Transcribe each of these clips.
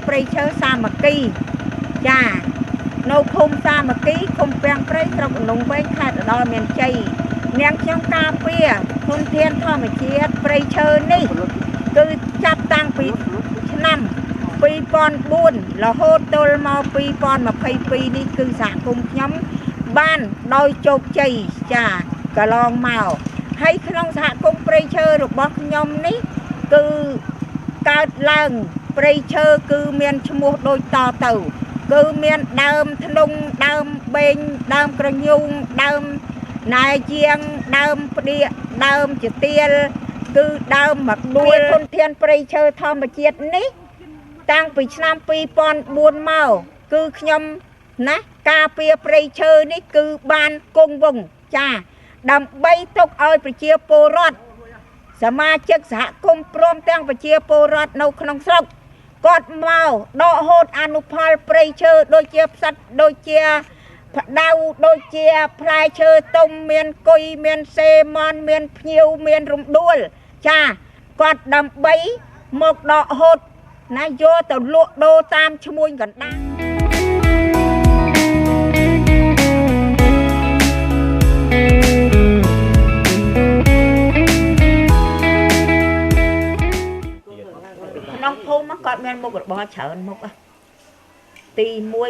ព្រៃឈើសាមគ្គីចានៅភូមិសាមគ្គីឃុំពាំងព្រៃស្រុកកំណុងវែងខេត្តឧត្តរមានជ័យនាងខ្ញុំការពារធនធានធម្មជាតិព្រៃឈើនេះគឺចាប់តាំងពីឆ្នាំ2004រហូតទល់មក2022នេះគឺសហគមន៍ខ្ញុំបានដោយជោគជ័យចាកន្លងមកហើយក្នុងសហគមន៍ព្រៃឈើរបស់ខ្ញុំនេះគឺកើតឡើងព្រៃឈើគឺមានឈ្មោះដូចតទៅគឺមានដើមធ្នង់ដើមបេងដើមក្រញូងដើមណែជាងដើមផ្ដៀកដើមជាទៀលគឺដើមមកដួលធនធានព្រៃឈើធម្មជាតិនេះតាំងពីឆ្នាំ2004មកគឺខ្ញុំណាការពារព្រៃឈើនេះគឺបានគង់វង្សចាដើម្បីទុកឲ្យប្រជាពលរដ្ឋសមាជិកសហគមន៍ព្រមទាំងប្រជាពលរដ្ឋនៅក្នុងស្រុកគាត់មកដកហូតអនុផលព្រៃឈើដូចជាផ្សិតដូចជាផ្ដៅដូចជាផ្លែឈើទុំមានគុយមានសេមនមានភ្ញៀវមានរំដួលចាគាត់ដើម្បីមកដកហូតណាយកទៅលក់ដូរតាមឈ្មួញកណ្ដាលក្នុងភូមិគាត់មានមុខរបរច្រើនមុខទី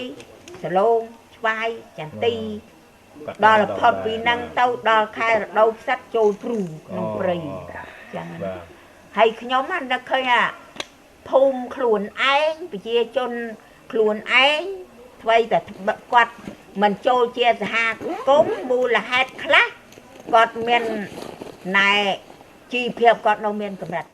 1សឡូងស្វាយចន្ទីដល់ផុតពីហ្នឹងទៅដល់ខែរដូវផ្សិតចូលព្រូក្នុងព្រៃចឹងហើយខ្ញុំនឹកឃើញភូមិខ្លួនឯងប្រជាជនខ្លួនឯងអ្វីតែគាត់មិនចូលជាសហគមន៍មូលហេតុខ្លះគាត់មានណែជីវភាពគាត់នៅមានកម្រិត